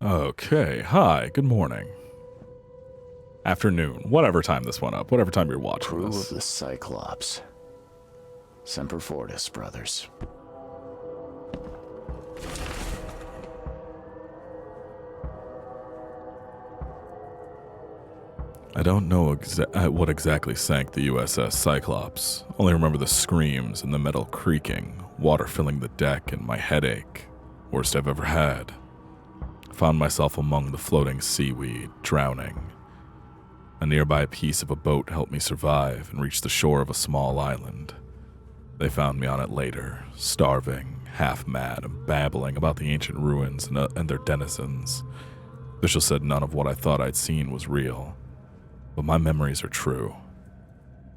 Okay, hi, good morning. Afternoon, whatever time this went up, whatever time you're watching Crew this. of the Cyclops. Semper Fortis, brothers. I don't know what exactly sank the USS Cyclops. Only remember the screams and the metal creaking, water filling the deck, and my headache. Worst I've ever had. I found myself among the floating seaweed, drowning. A nearby piece of a boat helped me survive and reach the shore of a small island. They found me on it later, starving, half-mad, and babbling about the ancient ruins and their denizens. Officials said none of what I thought I'd seen was real. But my memories are true.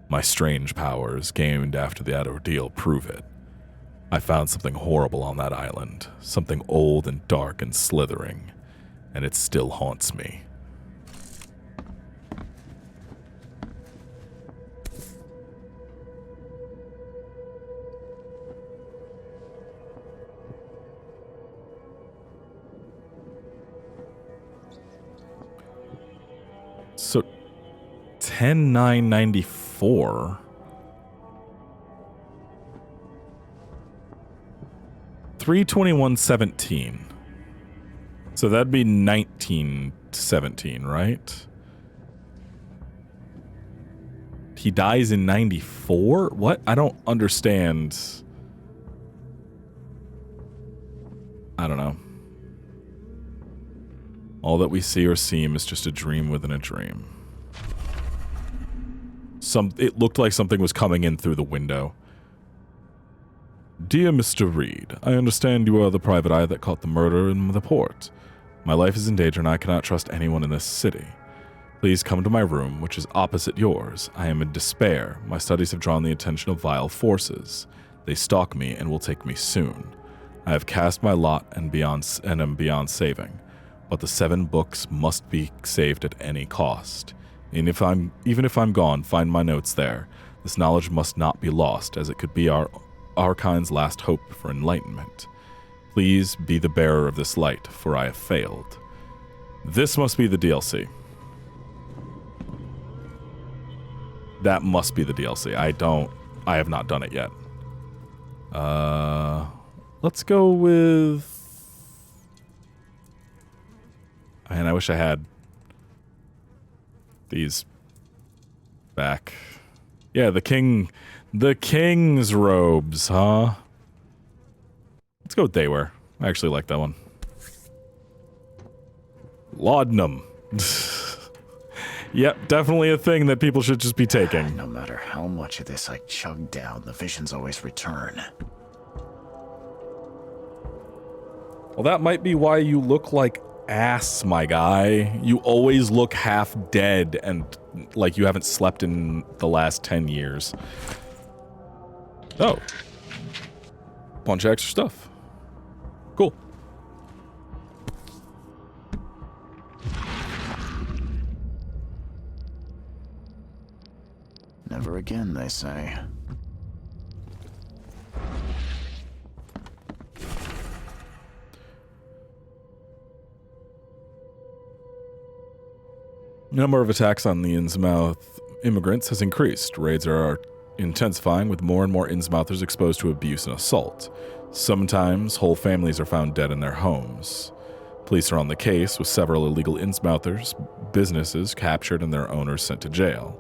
My strange powers, gained after that ordeal, prove it. I found something horrible on that island, something old and dark and slithering, and it still haunts me. So 10/9/94. 3/21/17. So that'd be 1917, right? He dies in 94? What? I don't understand. I don't know. All that we see or seem is just a dream within a dream. It looked like something was coming in through the window. Dear Mr. Reed, I understand you are the private eye that caught the murder in the port. My life is in danger and I cannot trust anyone in this city. Please come to my room, which is opposite yours. I am in despair. My studies have drawn the attention of vile forces. They stalk me and will take me soon. I have cast my lot and am beyond saving. But the 7 books must be saved at any cost. And even if I'm gone, find my notes there. This knowledge must not be lost, as it could be our kind's last hope for enlightenment. Please be the bearer of this light, for I have failed. This must be the DLC. That must be the DLC. I have not done it yet. Let's go with... And I wish I had these back. Yeah, the king's robes, huh? Let's go with they were. I actually like that one. Laudanum. Yep, definitely a thing that people should just be taking. No matter how much of this I chug down, the visions always return. Well, that might be why you look like ass, my guy. You always look half dead and like you haven't slept in the last 10 years. Oh. Bunch of extra stuff. Cool. Never again, they say. Number of attacks on the Innsmouth immigrants has increased. Raids are intensifying with more and more Innsmouthers exposed to abuse and assault. Sometimes whole families are found dead in their homes. Police are on the case with several illegal Innsmouthers, businesses captured and their owners sent to jail.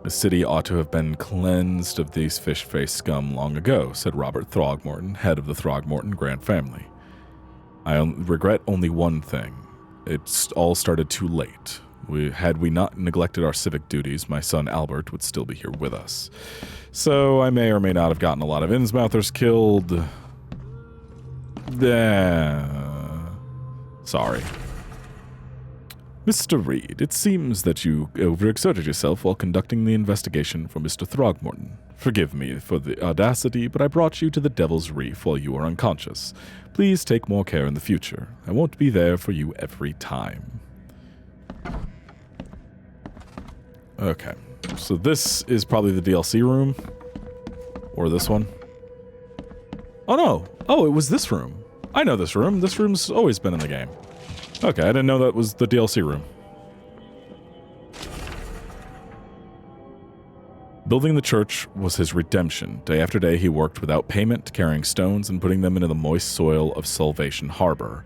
The city ought to have been cleansed of these fish-faced scum long ago, said Robert Throgmorton, head of the Throgmorton Grant family. I regret only one thing. It all started too late. Had we not neglected our civic duties, my son Albert would still be here with us. So I may or may not have gotten a lot of Innsmouthers killed. Sorry. Mr. Reed, it seems that you overexerted yourself while conducting the investigation for Mr. Throgmorton. Forgive me for the audacity, but I brought you to the Devil's Reef while you were unconscious. Please take more care in the future. I won't be there for you every time. Okay, so this is probably the DLC room. Or this one. Oh no! Oh, it was this room. I know this room. This room's always been in the game. Okay, I didn't know that was the DLC room. Building the church was his redemption. Day after day, he worked without payment, carrying stones and putting them into the moist soil of Salvation Harbor.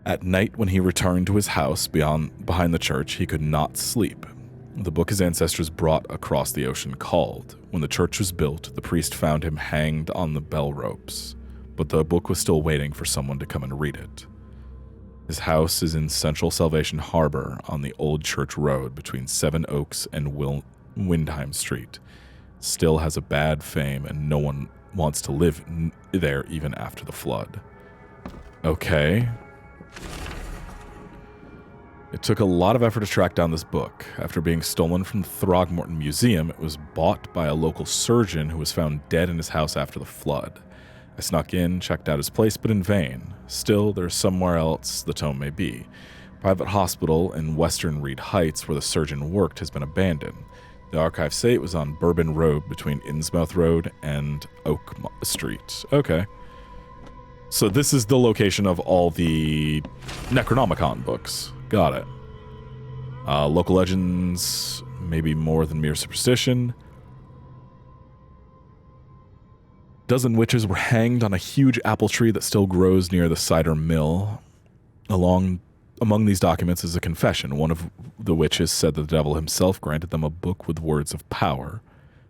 At night, when he returned to his house behind the church, he could not sleep. The book his ancestors brought across the ocean called. When the church was built, the priest found him hanged on the bell ropes, but the book was still waiting for someone to come and read it. His house is in central Salvation Harbor on the Old Church Road between Seven Oaks and Windheim Street. Still has a bad fame, and no one wants to live there even after the flood. Okay. It took a lot of effort to track down this book. After being stolen from the Throgmorton Museum, it was bought by a local surgeon who was found dead in his house after the flood. I snuck in, checked out his place, but in vain. Still, there's somewhere else the tome may be. Private hospital in Western Reed Heights, where the surgeon worked, has been abandoned. The archives say it was on Bourbon Road between Innsmouth Road and Oak Street. Okay. So this is the location of all the Necronomicon books. Got it. Local legends, maybe more than mere superstition. Dozen witches were hanged on a huge apple tree that still grows near the cider mill. Among these documents is a confession. One of the witches said that the devil himself granted them a book with words of power.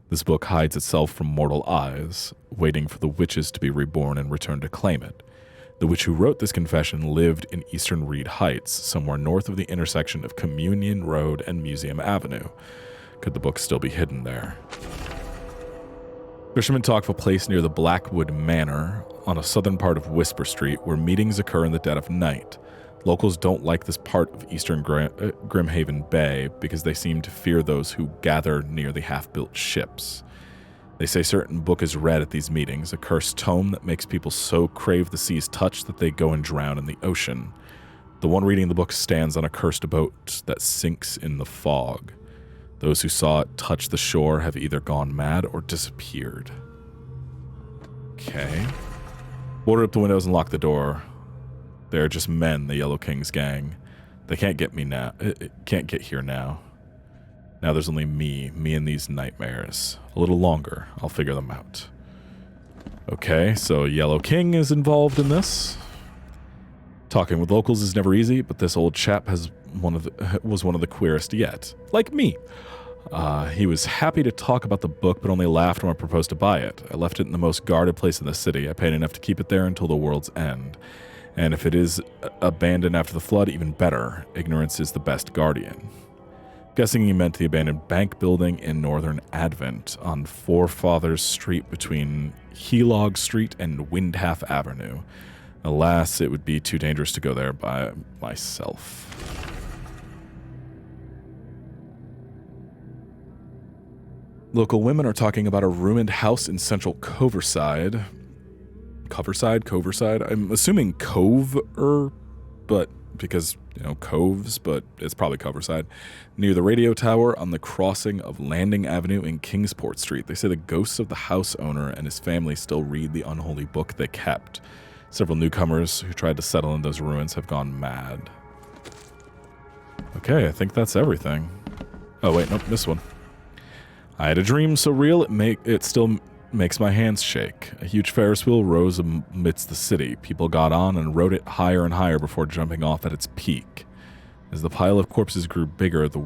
This book hides itself from mortal eyes, waiting for the witches to be reborn and return to claim it. The witch who wrote this confession lived in Eastern Reed Heights, somewhere north of the intersection of Communion Road and Museum Avenue. Could the book still be hidden there? Fishermen talk of a place near the Blackwood Manor on a southern part of Whisper Street where meetings occur in the dead of night. Locals don't like this part of eastern Grimhaven Bay because they seem to fear those who gather near the half-built ships. They say certain book is read at these meetings, a cursed tome that makes people so crave the sea's touch that they go and drown in the ocean. The one reading the book stands on a cursed boat that sinks in the fog. Those who saw it touch the shore have either gone mad or disappeared. Okay. Boarded up the windows and locked the door. They're just men, the Yellow King's gang. They can't get me now. It can't get here now. Now there's only me and these nightmares. A little longer. I'll figure them out. Okay, so Yellow King is involved in this. Talking with locals is never easy, but this old chap was one of the queerest yet. Like me. He was happy to talk about the book, but only laughed when I proposed to buy it. I left it in the most guarded place in the city. I paid enough to keep it there until the world's end. And if it is abandoned after the flood, even better. Ignorance is the best guardian. Guessing he meant the abandoned bank building in Northern Advent on Forefathers Street between Helog Street and Windhalf Avenue. Alas, it would be too dangerous to go there by myself. Local women are talking about a ruined house in central Coverside. Coverside? I'm assuming Cove-er, but because, coves, but it's probably Coverside. Near the radio tower on the crossing of Landing Avenue and Kingsport Street. They say the ghosts of the house owner and his family still read the unholy book they kept. Several newcomers who tried to settle in those ruins have gone mad. Okay, I think that's everything. Oh wait, nope, missed one. I had a dream so real it still makes my hands shake. A huge Ferris wheel rose amidst the city. People got on and rode it higher and higher before jumping off at its peak. As the pile of corpses grew bigger, the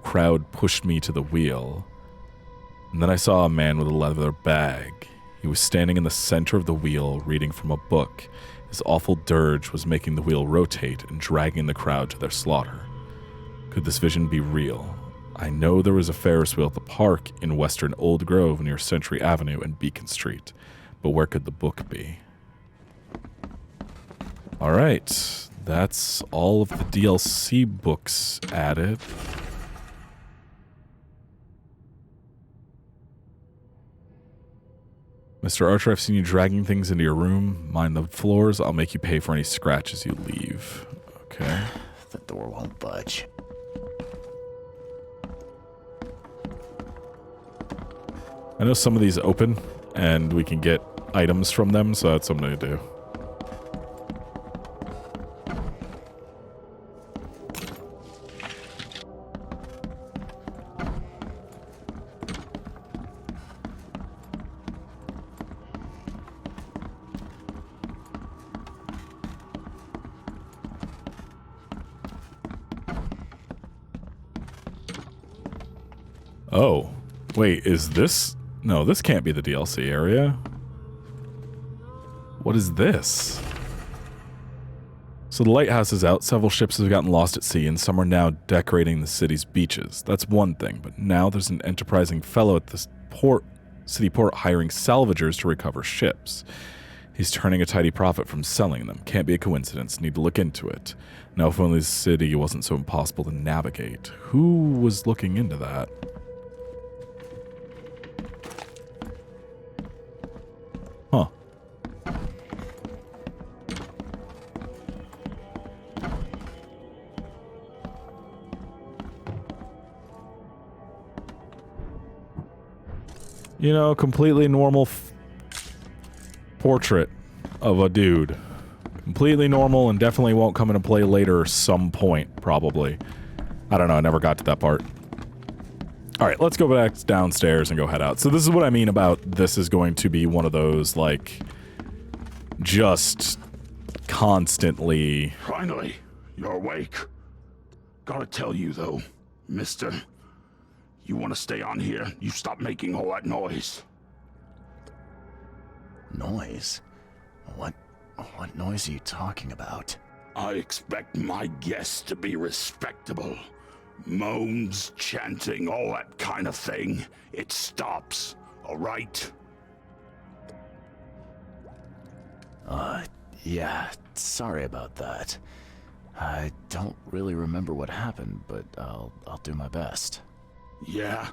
crowd pushed me to the wheel. And then I saw a man with a leather bag. He was standing in the center of the wheel, reading from a book. His awful dirge was making the wheel rotate and dragging the crowd to their slaughter. Could this vision be real? I know there was a Ferris wheel at the park in western Old Grove near Century Avenue and Beacon Street, but where could the book be? Alright, that's all of the DLC books added. Mr. Archer, I've seen you dragging things into your room. Mind the floors, I'll make you pay for any scratches you leave. Okay. The door won't budge. I know some of these open, and we can get items from them, so that's something to do. Oh. Wait, is this... No, this can't be the DLC area. What is this? So the lighthouse is out, several ships have gotten lost at sea, and some are now decorating the city's beaches. That's one thing, but now there's an enterprising fellow at this city port hiring salvagers to recover ships. He's turning a tidy profit from selling them. Can't be a coincidence, need to look into it. Now if only the city wasn't so impossible to navigate. Who was looking into that? Huh. You know, completely normal portrait of a dude. Completely normal and definitely won't come into play later some point, probably. I don't know, I never got to that part. Alright, let's go back downstairs and go head out. So this is what I mean about this is going to be one of those, like, just constantly... Finally, you're awake. Gotta tell you, though, mister, you want to stay on here, you stop making all that noise. Noise? What noise are you talking about? I expect my guests to be respectable. Moans, chanting, all that kind of thing. It stops, all right? Yeah, sorry about that. I don't really remember what happened, but I'll do my best. Yeah,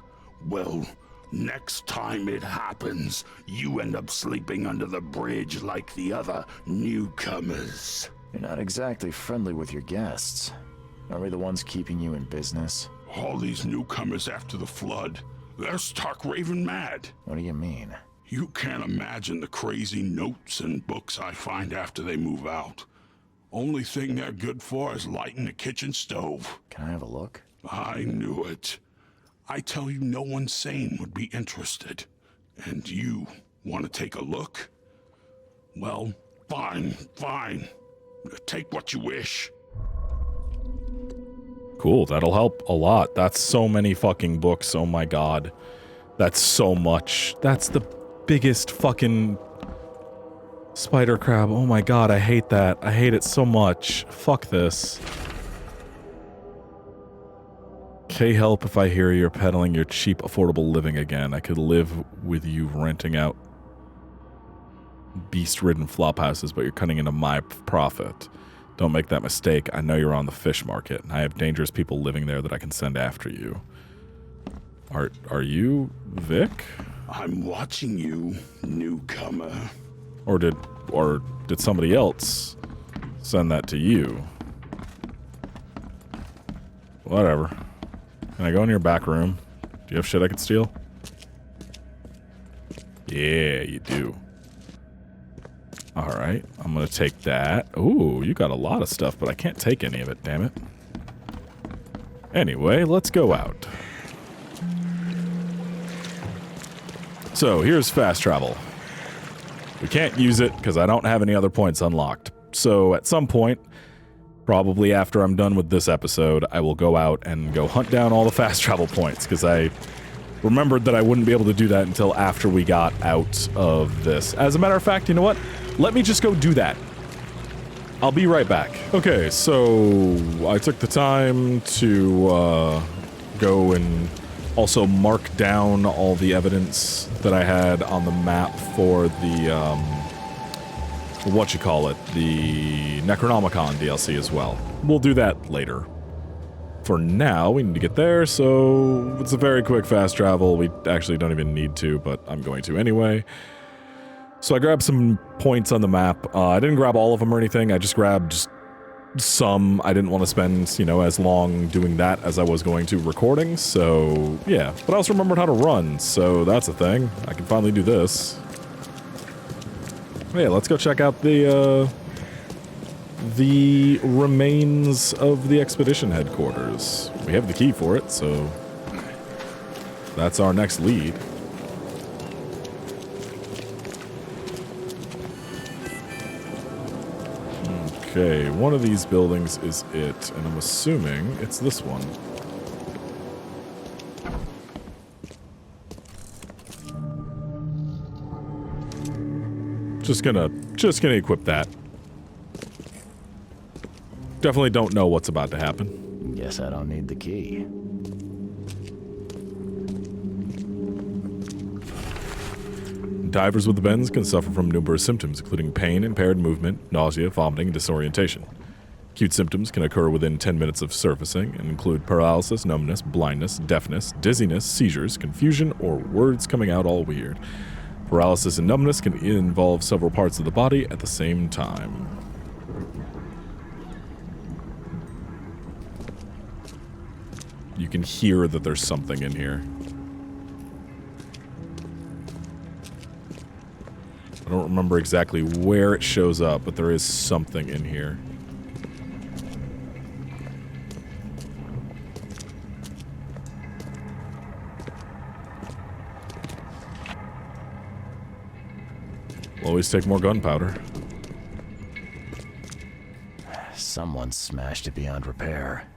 well, next time it happens, you end up sleeping under the bridge like the other newcomers. You're not exactly friendly with your guests. Are we the ones keeping you in business? All these newcomers after the flood, they're stark raving mad. What do you mean? You can't imagine the crazy notes and books I find after they move out. Only thing they're good for is lighting the kitchen stove. Can I have a look? I knew it. I tell you, no one sane would be interested. And you want to take a look? Well, fine. Take what you wish. Cool, that'll help a lot. That's so many fucking books, oh my god. That's so much. That's the biggest fucking spider crab. Oh my god, I hate that. I hate it so much. Fuck this. Okay, help if I hear you're peddling your cheap, affordable living again. I could live with you renting out beast-ridden flop houses, but you're cutting into my profit. Don't make that mistake. I know you're on the fish market, and I have dangerous people living there that I can send after you. Are you Vic? I'm watching you, newcomer. Or did somebody else send that to you? Whatever. Can I go in your back room? Do you have shit I could steal? Yeah, you do. Alright, I'm gonna take that. Ooh, you got a lot of stuff, but I can't take any of it, damn it. Anyway, let's go out. So, here's fast travel. We can't use it because I don't have any other points unlocked. So, at some point, probably after I'm done with this episode, I will go out and go hunt down all the fast travel points, because I remembered that I wouldn't be able to do that until after we got out of this. As a matter of fact, you know what? Let me just go do that. I'll be right back. Okay, so I took the time to go and also mark down all the evidence that I had on the map for the, the Necronomicon DLC as well. We'll do that later. For now, we need to get there, so it's a very quick fast travel. We actually don't even need to, but I'm going to anyway. So I grabbed some points on the map. I didn't grab all of them or anything. I just grabbed some. I didn't want to spend, you know, as long doing that as I was going to recording, so yeah. But I also remembered how to run, so that's a thing. I can finally do this. Yeah, let's go check out the remains of the expedition headquarters. We have the key for it, so that's our next lead. Okay, one of these buildings is it, and I'm assuming it's this one. Just gonna equip that. Definitely don't know what's about to happen. Guess I don't need the key. Divers with the bends can suffer from numerous symptoms, including pain, impaired movement, nausea, vomiting, and disorientation. Acute symptoms can occur within 10 minutes of surfacing and include paralysis, numbness, blindness, deafness, dizziness, seizures, confusion, or words coming out all weird. Paralysis and numbness can involve several parts of the body at the same time. You can hear that there's something in here. I don't remember exactly where it shows up, but there is something in here. We'll always take more gunpowder. Someone smashed it beyond repair.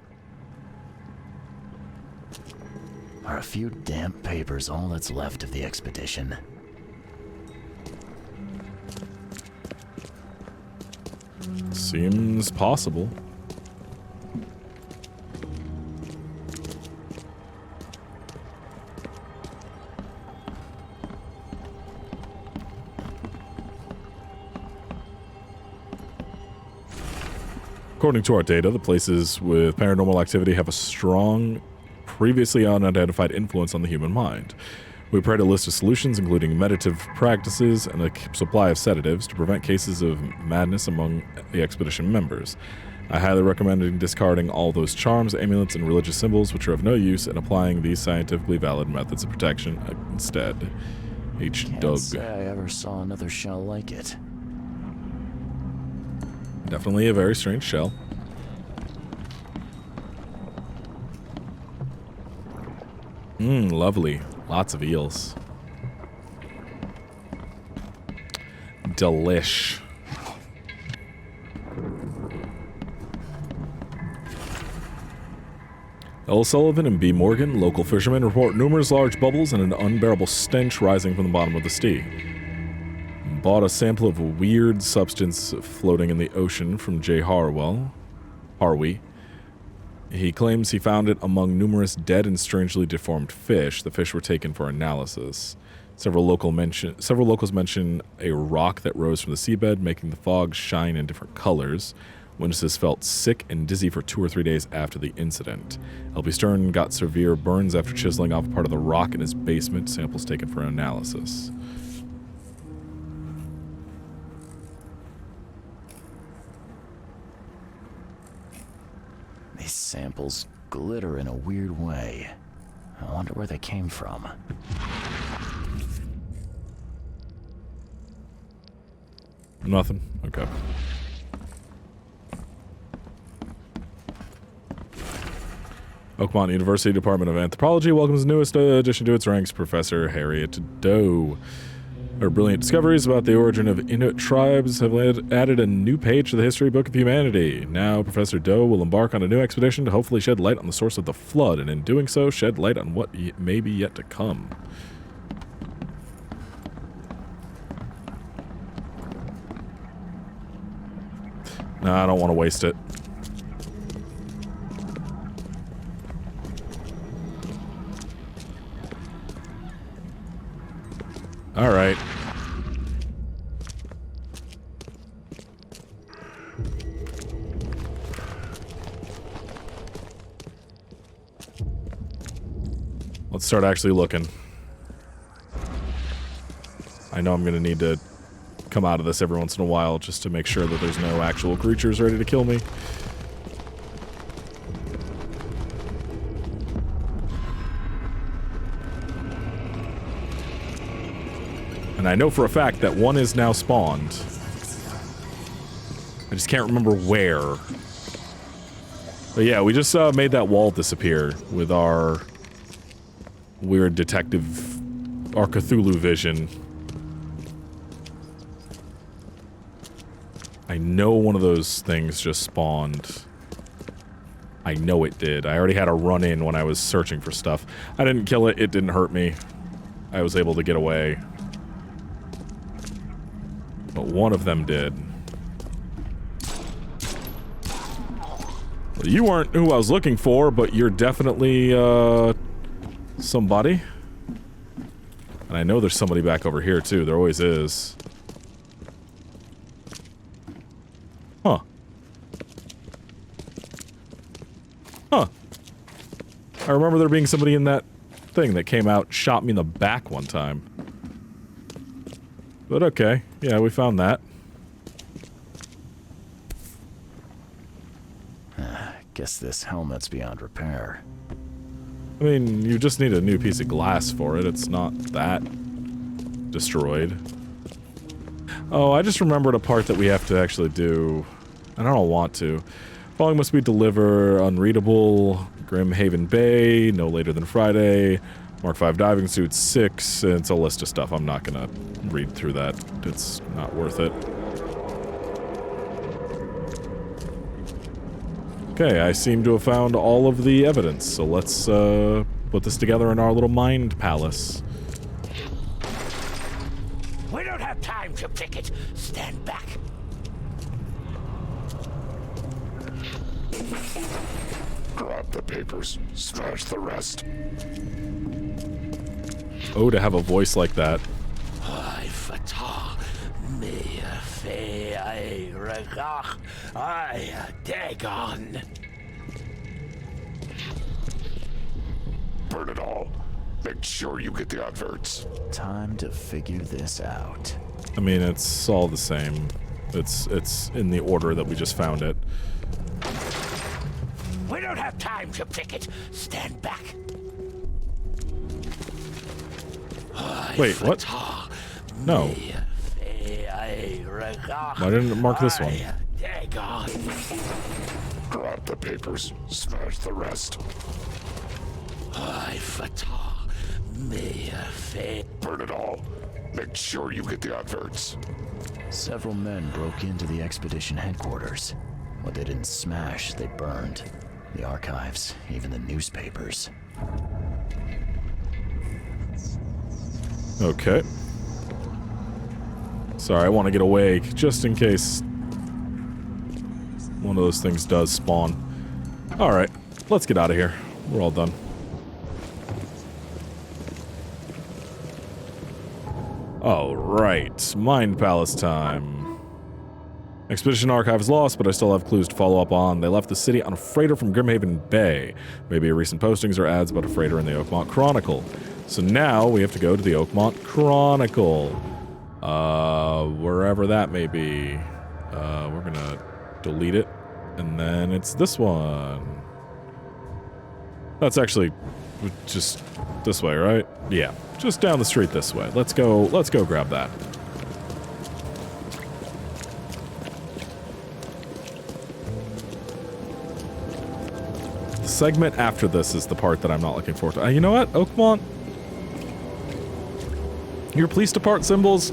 Are a few damp papers all that's left of the expedition? Seems possible. According to our data, the places with paranormal activity have a strong, previously unidentified influence on the human mind. We prepared a list of solutions, including meditative practices and a supply of sedatives to prevent cases of madness among the expedition members. I highly recommend discarding all those charms, amulets, and religious symbols which are of no use and applying these scientifically valid methods of protection instead. H. Can't Doug. say I ever saw another shell like it. Definitely a very strange shell. Lovely. Lots of eels. Delish. L. Sullivan and B. Morgan, local fishermen, report numerous large bubbles and an unbearable stench rising from the bottom of the sea. Bought a sample of a weird substance floating in the ocean from J. Harvey. He claims he found it among numerous dead and strangely deformed fish. The fish were taken for analysis. Several locals mention a rock that rose from the seabed, making the fog shine in different colors. Witnesses felt sick and dizzy for 2 or 3 days after the incident. L.B. Stern got severe burns after chiseling off part of the rock in his basement. Samples taken for analysis. These samples glitter in a weird way. I wonder where they came from. Nothing? Okay. Oakmont University Department of Anthropology welcomes the newest addition to its ranks, Professor Harriet Doe. Her brilliant discoveries about the origin of Inuit tribes have added a new page to the history book of humanity. Now, Professor Doe will embark on a new expedition to hopefully shed light on the source of the flood, and in doing so, shed light on what may be yet to come. Nah, I don't want to waste it. All right. Let's start actually looking. I know I'm going to need to come out of this every once in a while just to make sure that there's no actual creatures ready to kill me. And I know for a fact that one is now spawned. I just can't remember where. But yeah, we just made that wall disappear with our weird detective, our Cthulhu vision. I know one of those things just spawned. I know it did. I already had a run-in when I was searching for stuff. I didn't kill it. It didn't hurt me. I was able to get away. But one of them did. Well, you weren't who I was looking for, but you're definitely, somebody. And I know there's somebody back over here, too. There always is. Huh. Huh. I remember there being somebody in that thing that came out, shot me in the back one time. But okay. Yeah, we found that. Guess this helmet's beyond repair. I mean, you just need a new piece of glass for it. It's not that destroyed. Oh, I just remembered a part that we have to actually do. And I don't want to. Following must be deliver unreadable, Grimhaven Bay, no later than Friday, Mark 5 diving suit 6. It's a list of stuff. I'm not gonna read through that. It's not worth it. Okay, I seem to have found all of the evidence, so let's put this together in our little mind palace. We don't have time to pick it. Stand back. Grab the papers, smash the rest. Oh, to have a voice like that. I fata me fe I regach I dagon. Burn it all. Make sure you get the adverts. Time to figure this out. I mean, it's all the same. It's in the order that we just found it. We don't have time to pick it. Stand back. Wait, what? No. Why didn't it mark this one? Grab the papers, smash the rest. Burn it all. Make sure you get the adverts. Several men broke into the expedition headquarters. What they didn't smash, they burned. The archives, even the newspapers. Okay. Sorry, I want to get away, just in case one of those things does spawn. Alright, let's get out of here. We're all done. Alright, Mind Palace time. Expedition Archive is lost, but I still have clues to follow up on. They left the city on a freighter from Grimhaven Bay. Maybe recent postings or ads about a freighter in the Oakmont Chronicle. So now we have to go to the Oakmont Chronicle. Wherever that may be. We're gonna delete it. And then it's this one. That's actually just this way, right? Yeah, just down the street this way. Let's go grab that. The segment after this is the part that I'm not looking forward to. You know what, Oakmont? Your police department symbol's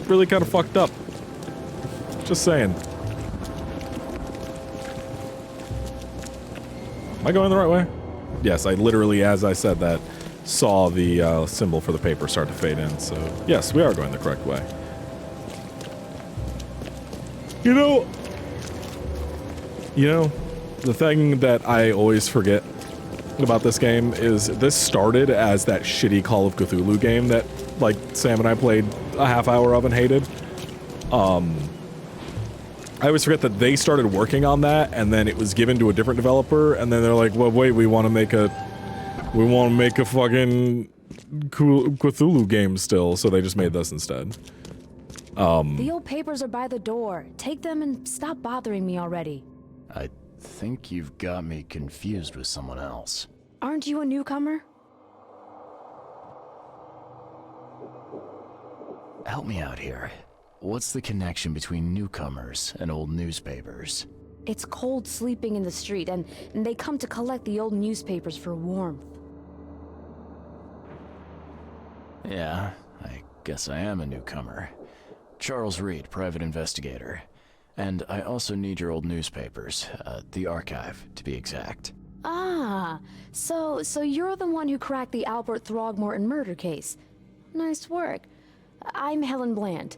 really kind of fucked up. Just saying. Am I going the right way? Yes, I literally, as I said that, saw the symbol for the paper start to fade in, so yes, we are going the correct way. You know, the thing that I always forget about this game is this started as that shitty Call of Cthulhu game that, like, Sam and I played a half hour of and hated. I always forget that they started working on that, and then it was given to a different developer, and then they're like, well, wait, we want to make a fucking Cthulhu game still, so they just made this instead. The old papers are by the door. Take them and stop bothering me already. I think you've got me confused with someone else. Aren't you a newcomer? Help me out here. What's the connection between newcomers and old newspapers? It's cold sleeping in the street, and they come to collect the old newspapers for warmth. Yeah, I guess I am a newcomer. Charles Reed, private investigator. And I also need your old newspapers, the archive, to be exact. Ah, so you're the one who cracked the Albert Throgmorton murder case. Nice work. I'm Helen Bland.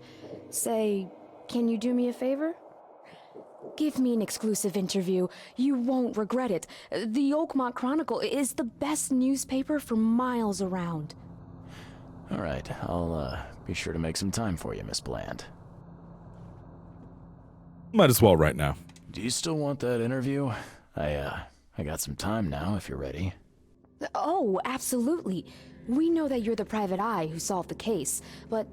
Say, Can you do me a favor? Give me an exclusive interview. You won't regret it. The Oakmont Chronicle is the best newspaper for miles around. All right, I'll be sure to make some time for you, Miss Bland. Might as well right now. Do you still want that interview? I got some time now, if you're ready. Oh, absolutely. We know that you're the private eye who solved the case, but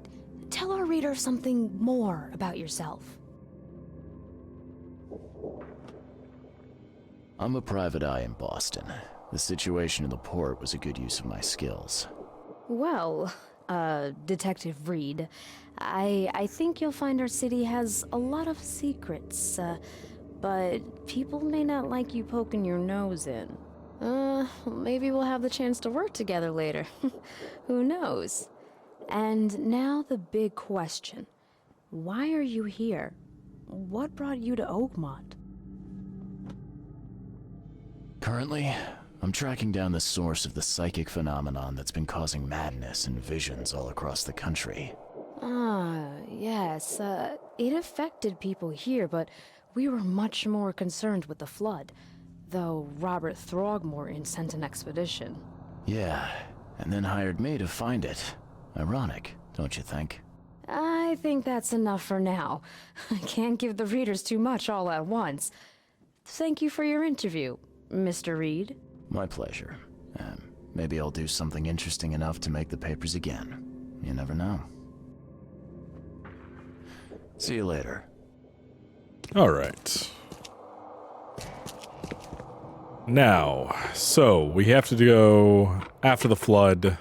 tell our reader something more about yourself. I'm a private eye in Boston. The situation in the port was a good use of my skills. Well, Detective Reed, I think you'll find our city has a lot of secrets, but people may not like you poking your nose in. Maybe we'll have the chance to work together later. Who knows? And now the big question. Why are you here? What brought you to Oakmont? Currently, I'm tracking down the source of the psychic phenomenon that's been causing madness and visions all across the country. Yes, it affected people here, but we were much more concerned with the flood, though Robert Throgmorton sent an expedition. Yeah, and then hired me to find it. Ironic, don't you think? I think that's enough for now. I can't give the readers too much all at once. Thank you for your interview, Mr. Reed. My pleasure. Maybe I'll do something interesting enough to make the papers again. You never know. See you later. All right. Now, so we have to go after the flood.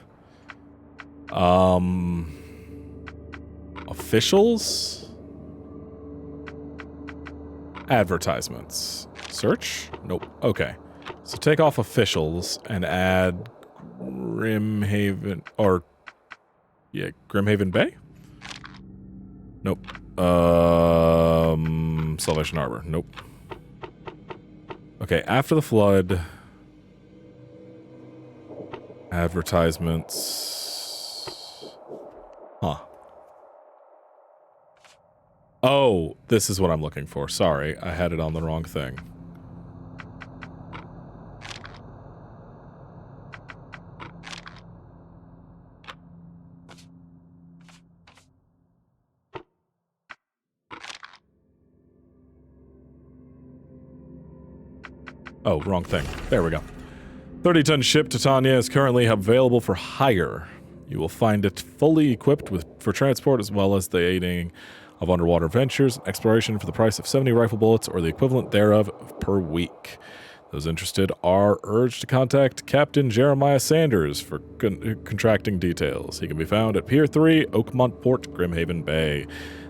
Officials? Advertisements. Search? Nope. Okay. So take off officials and add Grimhaven, or yeah, Grimhaven Bay? Nope. Salvation Harbor. Nope. Okay, after the flood. Advertisements. Huh. Oh, this is what I'm looking for. Sorry, I had it on the wrong thing. Oh, wrong thing. There we go. 30-ton ship Titania is currently available for hire. You will find it fully equipped for transport as well as the aiding of underwater ventures and exploration for the price of 70 rifle bullets or the equivalent thereof per week. Those interested are urged to contact Captain Jeremiah Sanders for contracting details. He can be found at Pier 3, Oakmont Port, Grimhaven Bay.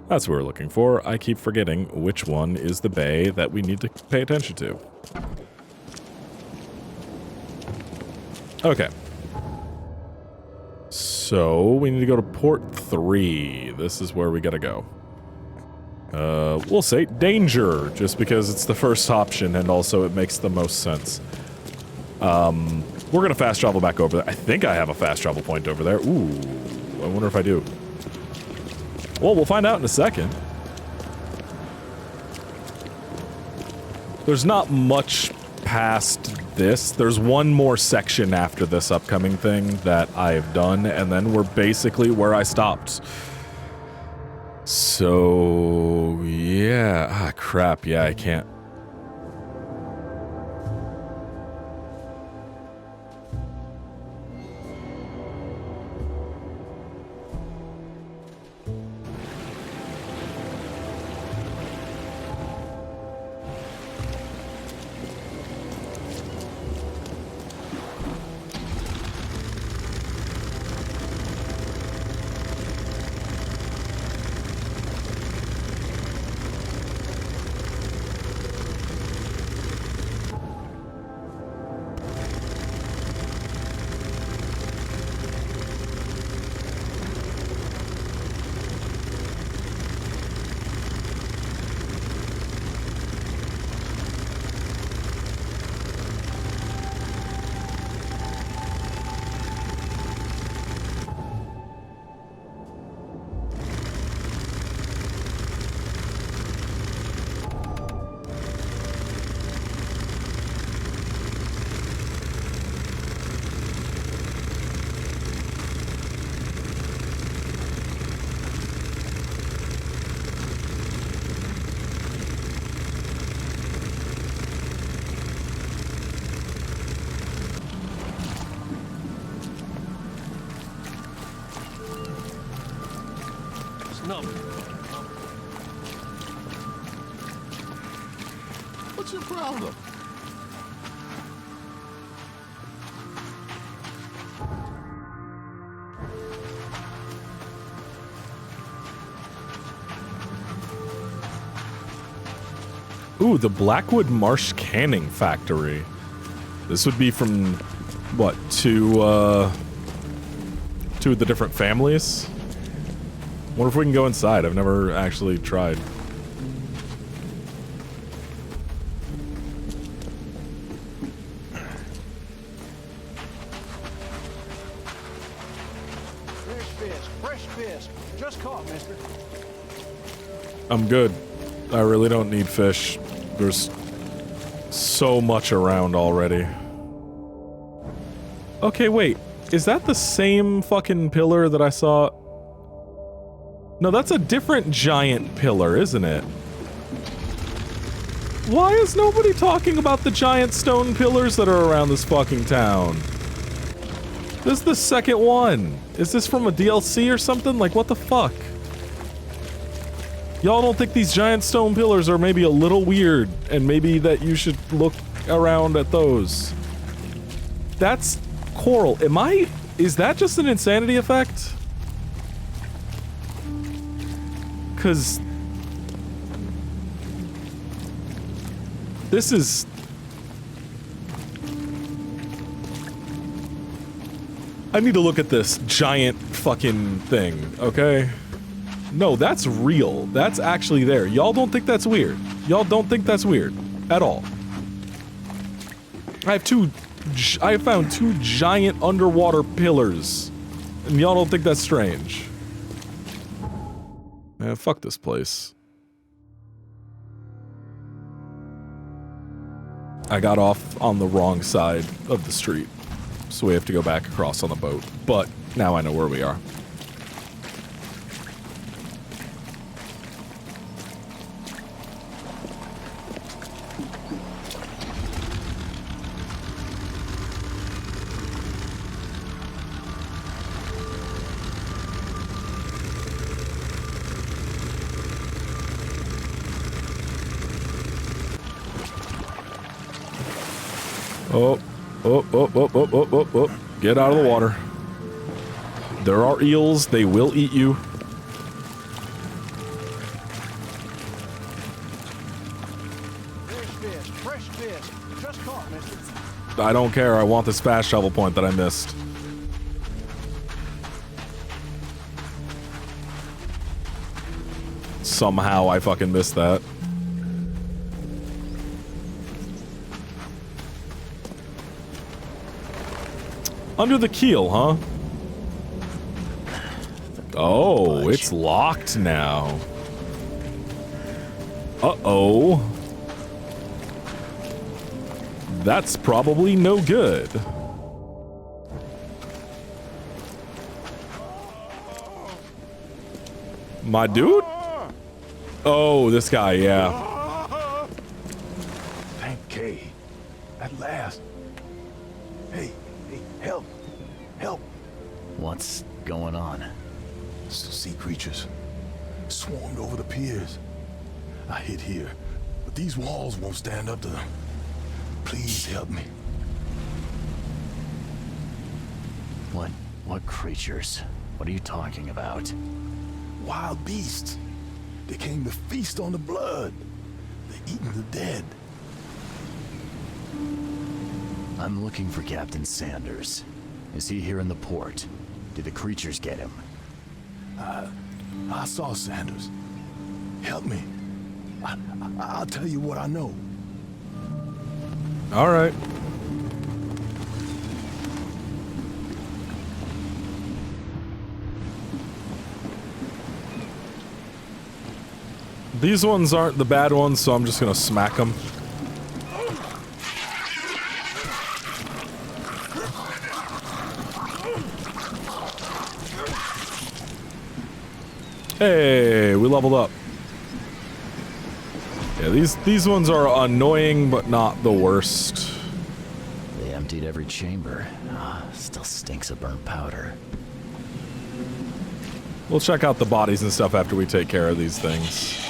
That's what we're looking for. I keep forgetting which one is the bay that we need to pay attention to. Okay. So, we need to go to Port 3. This is where we gotta go. We'll say danger, just because it's the first option and also it makes the most sense. We're gonna fast travel back over there. I think I have a fast travel point over there. Ooh, I wonder if I do. Well, we'll find out in a second. There's not much past this. There's one more section after this upcoming thing that I've done, and then we're basically where I stopped. So, yeah. Ah, crap. Yeah, I can't. No. What's your problem? Ooh, the Blackwood Marsh canning factory. This would be from, what, two of the different families? Wonder if we can go inside. I've never actually tried. Fresh fish. Just caught, mister. I'm good. I really don't need fish. There's so much around already. Okay, wait. Is that the same fucking pillar that I saw? No, that's a different giant pillar, isn't it? Why is nobody talking about the giant stone pillars that are around this fucking town? This is the second one. Is this from a DLC or something? Like, what the fuck? Y'all don't think these giant stone pillars are maybe a little weird, and maybe that you should look around at those? That's coral. Is that just an insanity effect? 'Cause this is... I need to look at this giant fucking thing, okay? No, that's real. That's actually there. Y'all don't think that's weird. Y'all don't think that's weird. At all. I found two giant underwater pillars. And y'all don't think that's strange. Man, fuck this place. I got off on the wrong side of the street. So we have to go back across on the boat. But now I know where we are. Oh. Get out of the water. There are eels. They will eat you. Fresh fish. Just caught, mister. I don't care. I want this fast shovel point that I missed. Somehow I fucking missed that. Under the keel, huh? Oh, it's locked now. Uh-oh. That's probably no good. My dude? Oh, this guy, yeah. Thank Kay. At last. Hey, help. Help. What's going on? Sea creatures swarmed over the piers. I hid here, but these walls won't stand up to them. Please help me. What creatures? What are you talking about? Wild beasts. They came to feast on the blood. They're eating the dead. I'm looking for Captain Sanders. Is he here in the port? Did the creatures get him? I saw Sanders. Help me. I'll tell you what I know. All right. These ones aren't the bad ones, so I'm just gonna smack them. Hey, we leveled up. Yeah, these ones are annoying, but not the worst. They emptied every chamber. Still stinks of burnt powder. We'll check out the bodies and stuff after we take care of these things.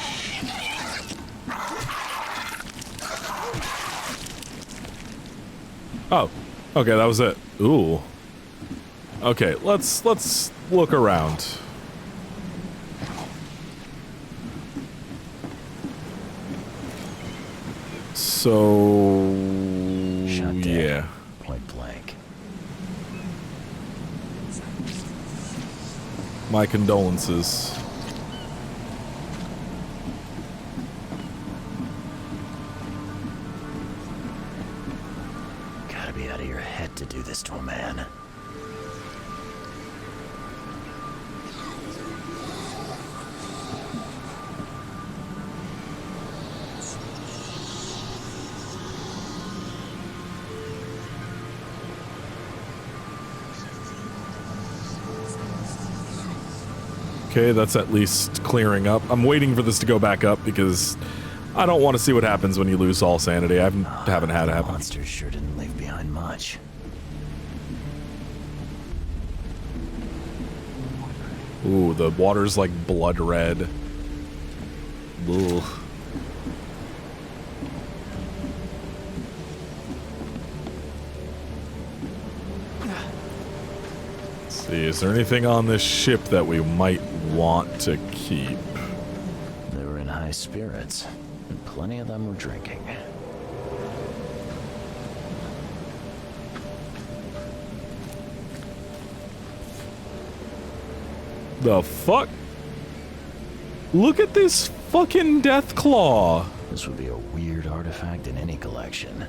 Oh, okay, that was it. Ooh. Okay, let's look around. So Shut down. yeah. Point blank. My condolences. Gotta be out of your head to do this to a man. Okay, that's at least clearing up. I'm waiting for this to go back up because I don't want to see what happens when you lose all sanity. I haven't had it happen. Monsters sure didn't leave behind much. Ooh, the water's like blood red. Ugh. Let's see, is there anything on this ship that we might want to keep? They were in high spirits, and plenty of them were drinking. The fuck? Look at this fucking death claw. This would be a weird artifact in any collection.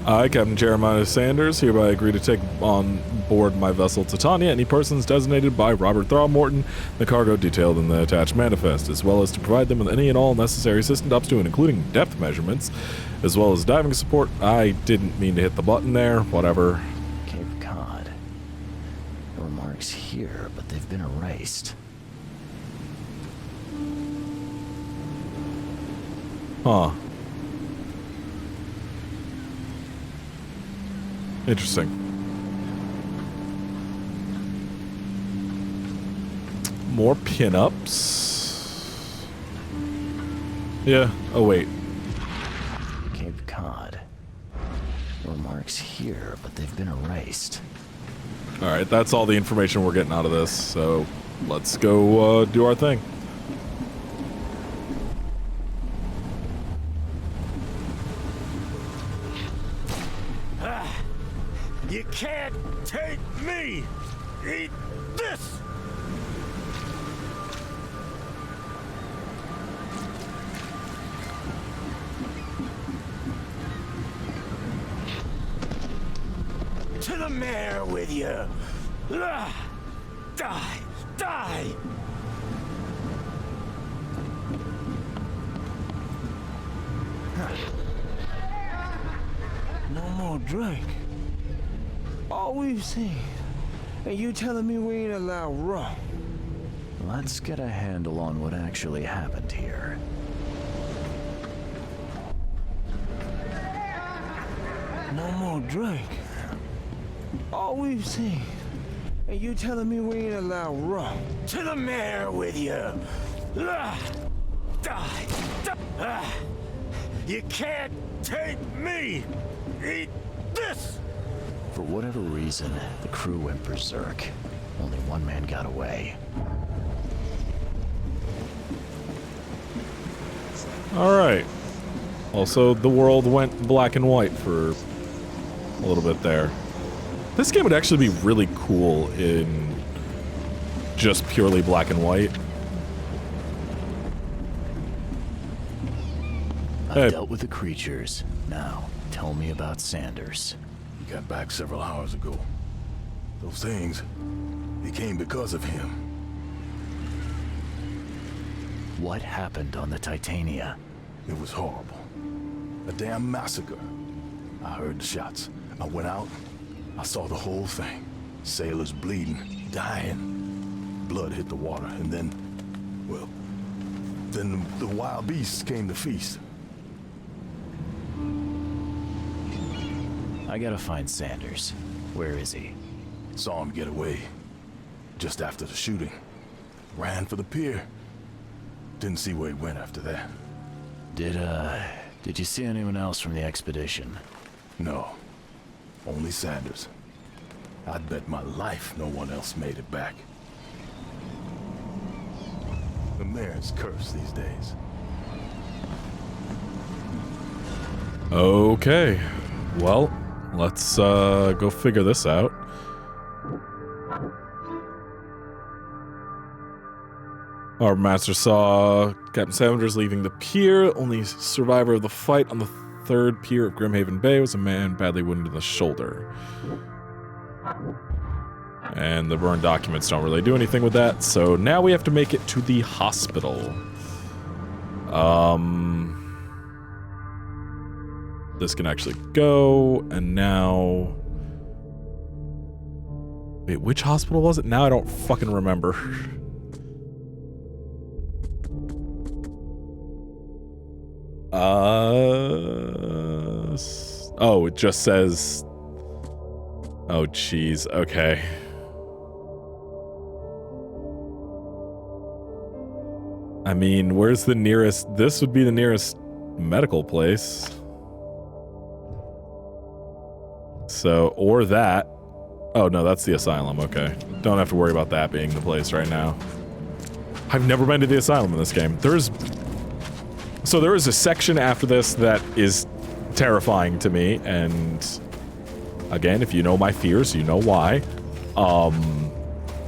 I, Captain Jeremiah Sanders, hereby agree to take on board my vessel Titania any persons designated by Robert Throckmorton, the cargo detailed in the attached manifest, as well as to provide them with any and all necessary assistance up to and including depth measurements, as well as diving support. I didn't mean to hit the button there, whatever. Cape Cod. There were marks here, but they've been erased. Huh. Interesting. More pinups. Yeah. Oh, wait. Cape Cod. There were marks here, but they've been erased. Alright, that's all the information we're getting out of this, so let's go do our thing. You can't take me! Eat this! To the mare with you! Die! Die! No more drink. All we've seen. And you telling me we ain't allowed rum? Let's get a handle on what actually happened here. No more drink. All we've seen. And you telling me we ain't allowed rum? To the mare with you! Die! You can't take me! Eat this! For whatever reason, the crew went berserk. Only one man got away. Alright. Also, the world went black and white for a little bit there. This game would actually be really cool in just purely black and white. I've dealt with the creatures. Now, tell me about Sanders. He got back several hours ago. Those things, they came because of him. What happened on the Titania? It was horrible. A damn massacre. I heard the shots. I went out. I saw the whole thing. Sailors bleeding, dying. Blood hit the water, and then, well, then the wild beasts came to feast. I gotta find Sanders. Where is he? Saw him get away. just after the shooting. Ran for the pier. Didn't see where he went after that. Did you see anyone else from the expedition? No. Only Sanders. I'd bet my life no one else made it back. The mayor's cursed these days. Okay. Well, let's go figure this out. Our master saw Captain Sanders leaving the pier. Only survivor of the fight on the third pier of Grimhaven Bay was a man badly wounded in the shoulder. And the burned documents don't really do anything with that, so now we have to make it to the hospital. This can actually go, and now... Wait, which hospital was it? Now I don't fucking remember. Oh, it just says... Oh, jeez, okay. I mean, where's the nearest... This would be the nearest medical place. So, or that. Oh, no, that's the asylum, okay. Don't have to worry about that being the place right now. I've never been to the asylum in this game. So there is a section after this that is terrifying to me, and again, if you know my fears, you know why.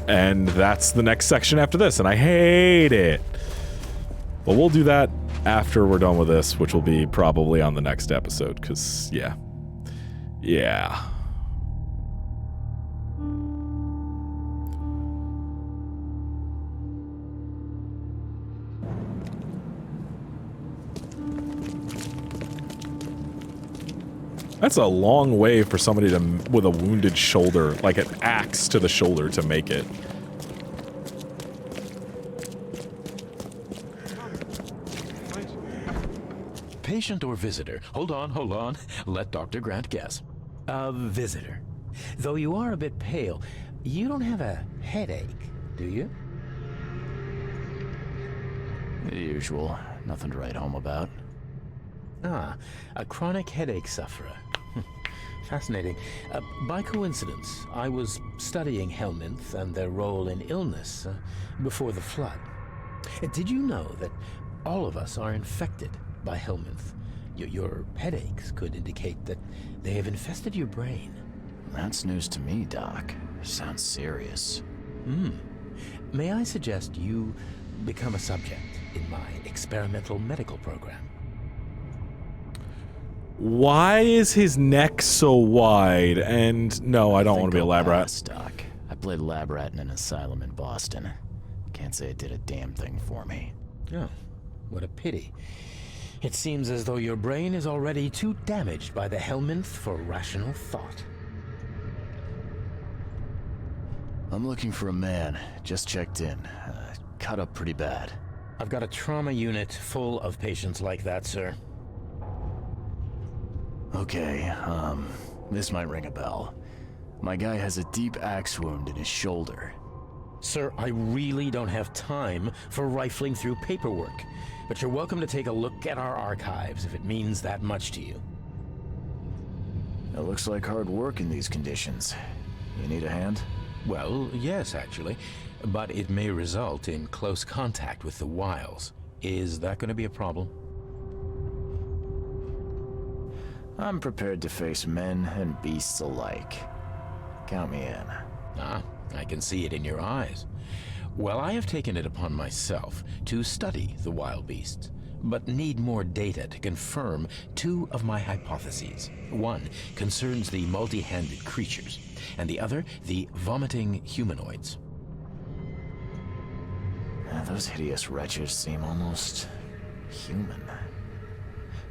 And that's the next section after this, and I hate it. But we'll do that after we're done with this, which will be probably on the next episode, because, yeah. Yeah. That's a long way for somebody to, with a wounded shoulder, like an axe to the shoulder, to make it. Patient or visitor? Hold on. Let Dr. Grant guess. A visitor. Though you are a bit pale, you don't have a headache, do you? The usual. Nothing to write home about. Ah, a chronic headache sufferer. Fascinating. By coincidence, I was studying helminths and their role in illness before the flood. Did you know that all of us are infected by helminth? Your headaches could indicate that they have infested your brain. That's news to me, Doc. Sounds serious. May I suggest you become a subject in my experimental medical program? Why is his neck so wide? And no, I don't want to be a lab rat. Doc. I played lab rat in an asylum in Boston. Can't say it did a damn thing for me. Oh, what a pity. It seems as though your brain is already too damaged by the helminth for rational thought. I'm looking for a man. Just checked in. Cut up pretty bad. I've got a trauma unit full of patients like that, sir. Okay, this might ring a bell. My guy has a deep axe wound in his shoulder. Sir, I really don't have time for rifling through paperwork, but you're welcome to take a look at our archives if it means that much to you. It looks like hard work in these conditions. You need a hand? Well, yes, actually, but it may result in close contact with the wiles. Is that going to be a problem? I'm prepared to face men and beasts alike. Count me in. Ah, I can see it in your eyes. Well, I have taken it upon myself to study the wild beasts, but need more data to confirm two of my hypotheses. One concerns the multi-handed creatures, and the other, the vomiting humanoids. Those hideous wretches seem almost human.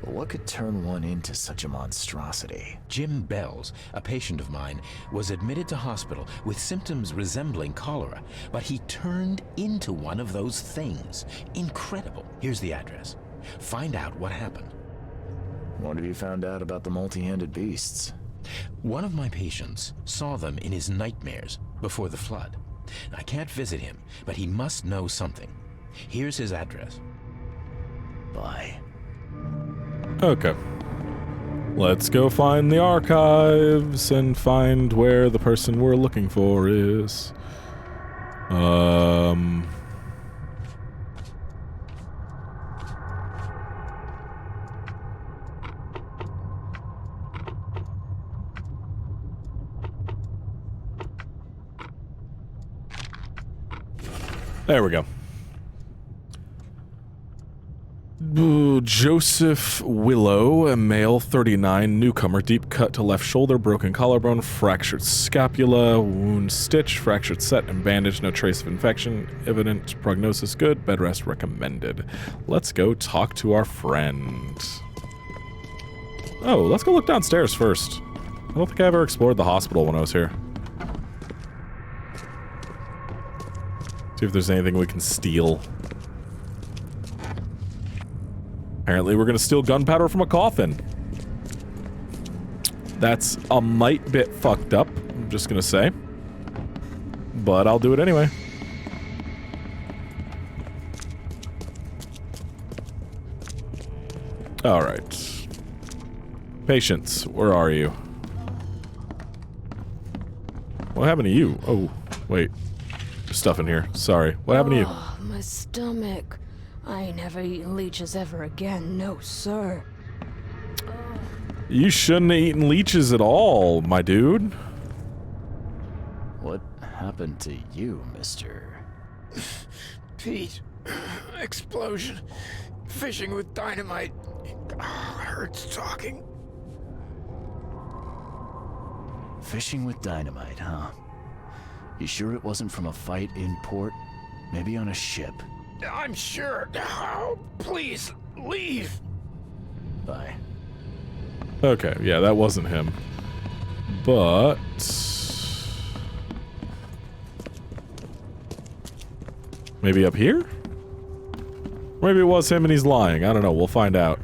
But what could turn one into such a monstrosity? Jim Bells, a patient of mine, was admitted to hospital with symptoms resembling cholera, but he turned into one of those things. Incredible. Here's the address. Find out what happened. What have you found out about the multi-handed beasts? One of my patients saw them in his nightmares before the flood. I can't visit him, but he must know something. Here's his address. Bye. Okay. Let's go find the archives and find where the person we're looking for is. There we go. Joseph Willow, a male, 39, newcomer, deep cut to left shoulder, broken collarbone, fractured scapula, wound stitch, fractured set and bandage, no trace of infection, evident prognosis good, bed rest recommended. Let's go talk to our friend. Oh, let's go look downstairs first. I don't think I ever explored the hospital when I was here. See if there's anything we can steal. Apparently we're gonna steal gunpowder from a coffin. That's a mite bit fucked up, I'm just gonna say. But I'll do it anyway. Alright. Patience, where are you? What happened to you? Oh, wait. There's stuff in here. Sorry. What happened to you? Oh, my stomach. I ain't never eaten leeches ever again, no sir. You shouldn't have eaten leeches at all, my dude. What happened to you, mister? Pete, explosion, fishing with dynamite. Hurts talking. Fishing with dynamite, huh? You sure it wasn't from a fight in port? Maybe on a ship? I'm sure. Oh, please, leave. Bye. Okay, yeah, that wasn't him. But... maybe up here? Maybe it was him and he's lying. I don't know. We'll find out.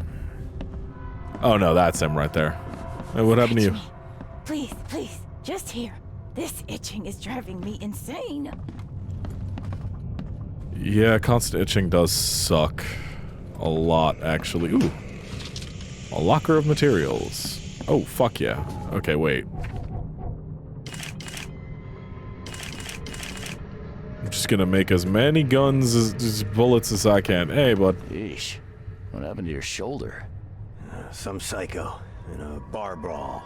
Oh no, that's him right there. Hey, what happened to you? Please, please, just here. This itching is driving me insane. Yeah, constant itching does suck. A lot, actually. Ooh. A locker of materials. Oh, fuck yeah. Okay, wait. I'm just gonna make as many guns as bullets as I can. Hey, bud. Yeesh. What happened to your shoulder? Some psycho in a bar brawl.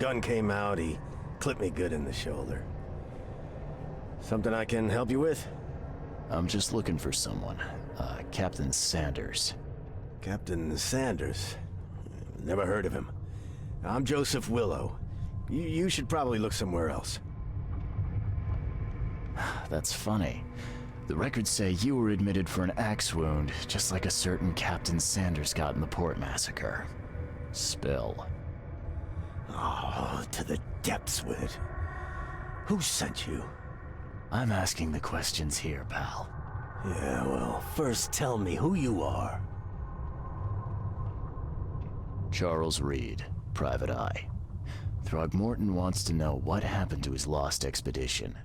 Gun came out, he clipped me good in the shoulder. Something I can help you with? I'm just looking for someone. Captain Sanders. Captain Sanders? Never heard of him. I'm Joseph Willow. You should probably look somewhere else. That's funny. The records say you were admitted for an axe wound, just like a certain Captain Sanders got in the port massacre. Spill. Oh, to the depths with it. Who sent you? I'm asking the questions here, pal. Yeah, well, first tell me who you are. Charles Reed, Private Eye. Throgmorton wants to know what happened to his lost expedition.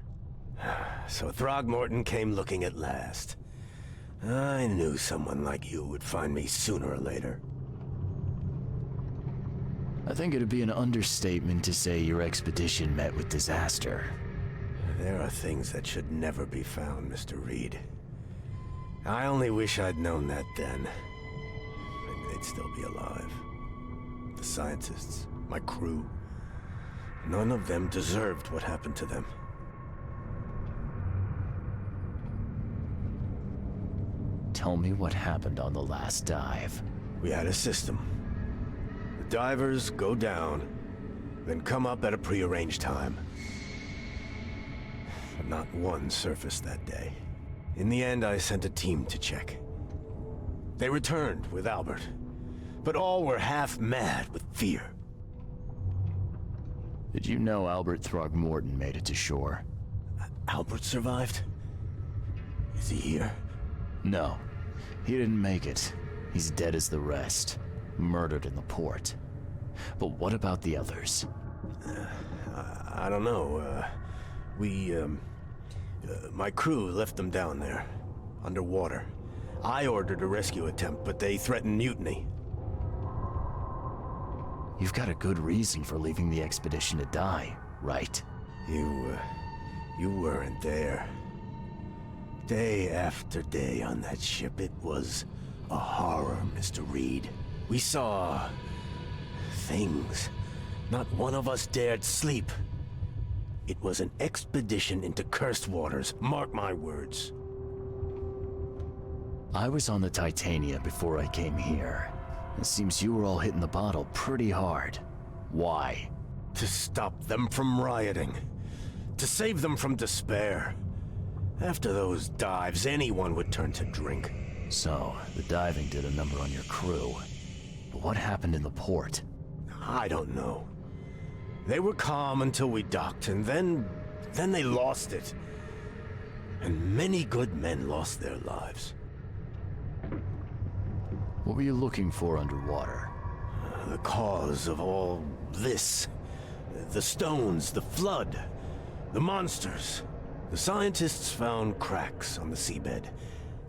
So Throgmorton came looking at last. I knew someone like you would find me sooner or later. I think it'd be an understatement to say your expedition met with disaster. There are things that should never be found, Mr. Reed. I only wish I'd known that then. I think they'd still be alive. The scientists, my crew, none of them deserved what happened to them. Tell me what happened on the last dive. We had a system. The divers go down, then come up at a prearranged time. But not one surfaced that day. In the end, I sent a team to check. They returned with Albert, but all were half mad with fear. Did you know Albert Throgmorton made it to shore? Albert survived? Is he here? No. He didn't make it. He's dead as the rest. Murdered in the port. But what about the others? I don't know. My crew left them down there, underwater. I ordered a rescue attempt, but they threatened mutiny. You've got a good reason for leaving the expedition to die, right? You weren't there. Day after day on that ship, it was a horror, Mr. Reed. We saw things. Not one of us dared sleep. It was an expedition into cursed waters, mark my words. I was on the Titania before I came here. It seems you were all hitting the bottle pretty hard. Why? To stop them from rioting. To save them from despair. After those dives, anyone would turn to drink. So, the diving did a number on your crew. But what happened in the port? I don't know. They were calm until we docked, and then they lost it. And many good men lost their lives. What were you looking for underwater? The cause of all this. The stones, the flood, the monsters. The scientists found cracks on the seabed.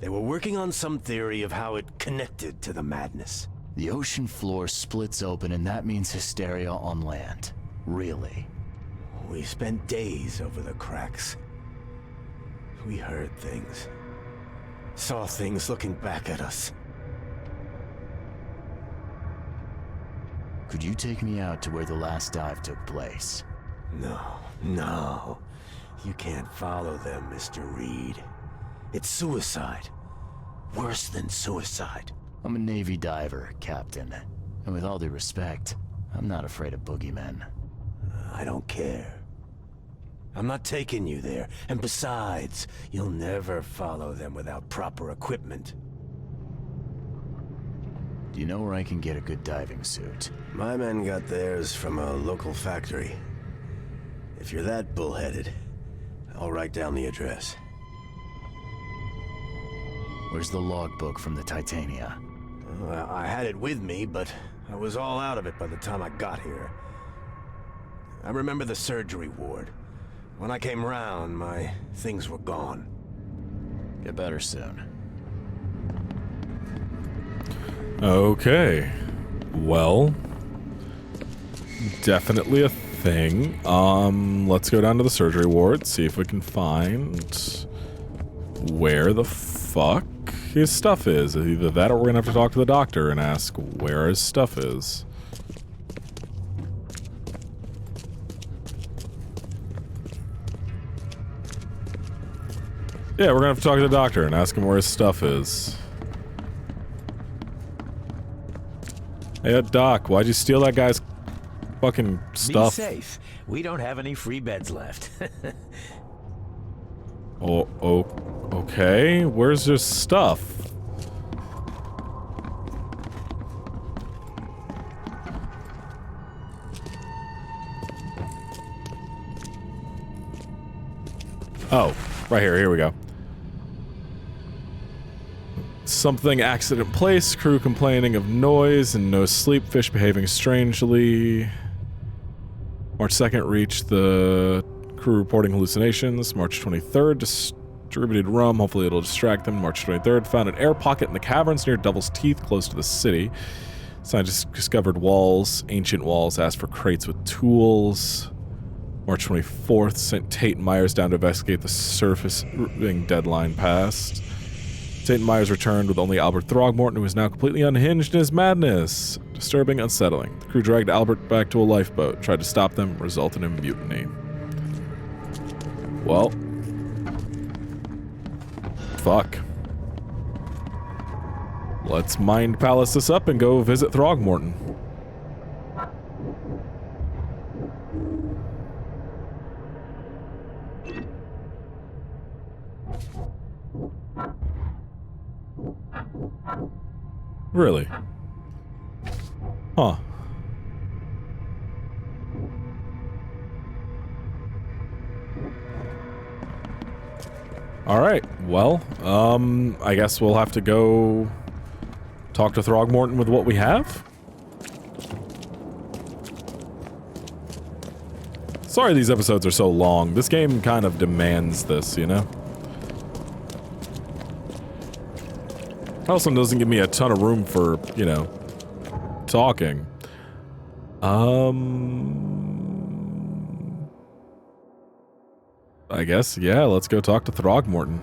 They were working on some theory of how it connected to the madness. The ocean floor splits open and that means hysteria on land. Really? We spent days over the cracks. We heard things. Saw things looking back at us. Could you take me out to where the last dive took place? No. You can't follow them, Mr. Reed. It's suicide. Worse than suicide. I'm a Navy diver, Captain. And with all due respect, I'm not afraid of boogeymen. I don't care. I'm not taking you there. And besides, you'll never follow them without proper equipment. Do you know where I can get a good diving suit? My men got theirs from a local factory. If you're that bullheaded, I'll write down the address. Where's the logbook from the Titania? I had it with me, but I was all out of it by the time I got here. I remember the surgery ward. When I came round, my things were gone. Get better soon. Okay. Well, definitely a thing. Let's go down to the surgery ward, see if we can find where the fuck his stuff is. Either that or we're gonna have to talk to the doctor and ask where his stuff is. Yeah, we're gonna have to talk to the doctor and ask him where his stuff is. Hey, Doc, why'd you steal that guy's fucking stuff? Be safe. We don't have any free beds left. Okay. Where's your stuff? Oh, right here. Here we go. Something accident place, crew complaining of noise and no sleep, fish behaving strangely. March 2nd, reached the crew reporting hallucinations. March 23rd, distributed rum, hopefully it'll distract them. March 23rd, found an air pocket in the caverns near Devil's Teeth, close to the city. Scientists discovered walls, ancient walls, asked for crates with tools. March 24th, sent Tate and Myers down to investigate the surfacing deadline passed. Tate and Myers returned with only Albert Throgmorton, who is now completely unhinged in his madness. Disturbing, unsettling. The crew dragged Albert back to a lifeboat, tried to stop them, resulted in mutiny. Well. Fuck. Let's Mind Palace this up and go visit Throgmorton. Really? Huh. Alright, well, I guess we'll have to go talk to Throgmorton with what we have. Sorry these episodes are so long. This game kind of demands this, you know? Also doesn't give me a ton of room for, you know, talking. I guess, yeah, let's go talk to Throgmorton.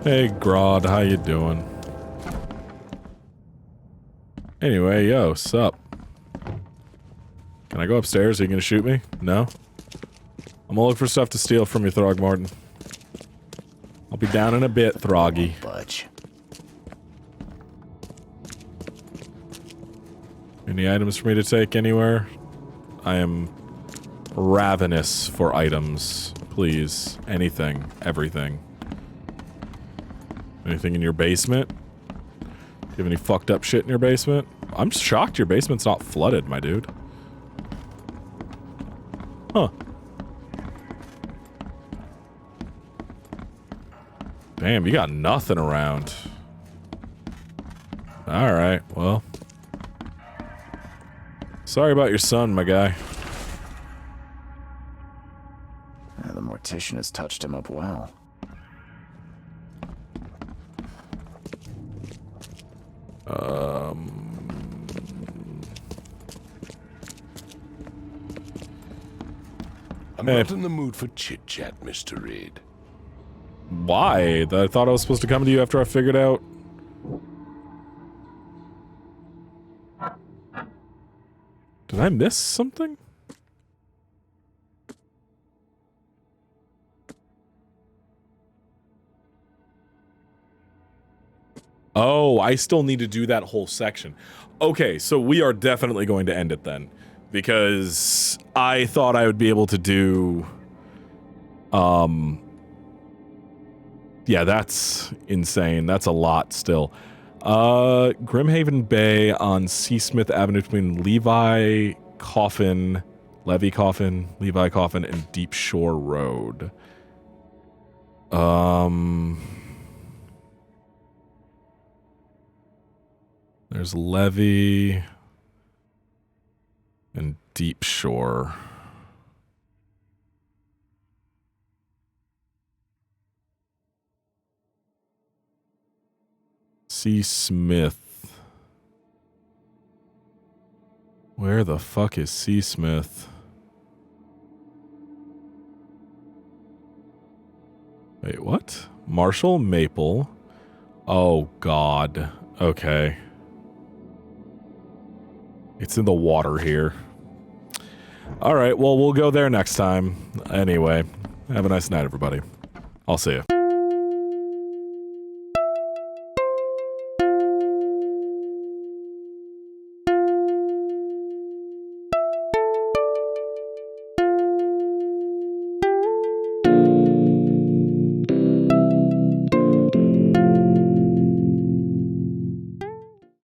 Hey, Grodd, how you doing? Anyway, yo, sup? Can I go upstairs? Are you gonna shoot me? No? I'm gonna look for stuff to steal from you, Throgmorton. I'll be down in a bit, Throggy. Budge. Any items for me to take anywhere? I am ravenous for items. Please. Anything. Everything. Anything in your basement? Do you have any fucked up shit in your basement? I'm shocked your basement's not flooded, my dude. Huh. Damn, you got nothing around. Alright, well. Sorry about your son, my guy. The mortician has touched him up well. I'm not in the mood for chit-chat, Mr. Reed. Why? I thought I was supposed to come to you after I figured out... Did I miss something? Oh, I still need to do that whole section. Okay, so we are definitely going to end it then. Because I thought I would be able to do... Yeah, that's insane. That's a lot still. Grimhaven Bay on Seasmith Avenue between Levi Coffin, and Deep Shore Road. There's Levy and Deep Shore. C. Smith. Where the fuck is C. Smith? Wait, what? Marshall Maple. Oh, God. Okay. It's in the water here. Alright, well, we'll go there next time. Anyway, have a nice night, everybody. I'll see you.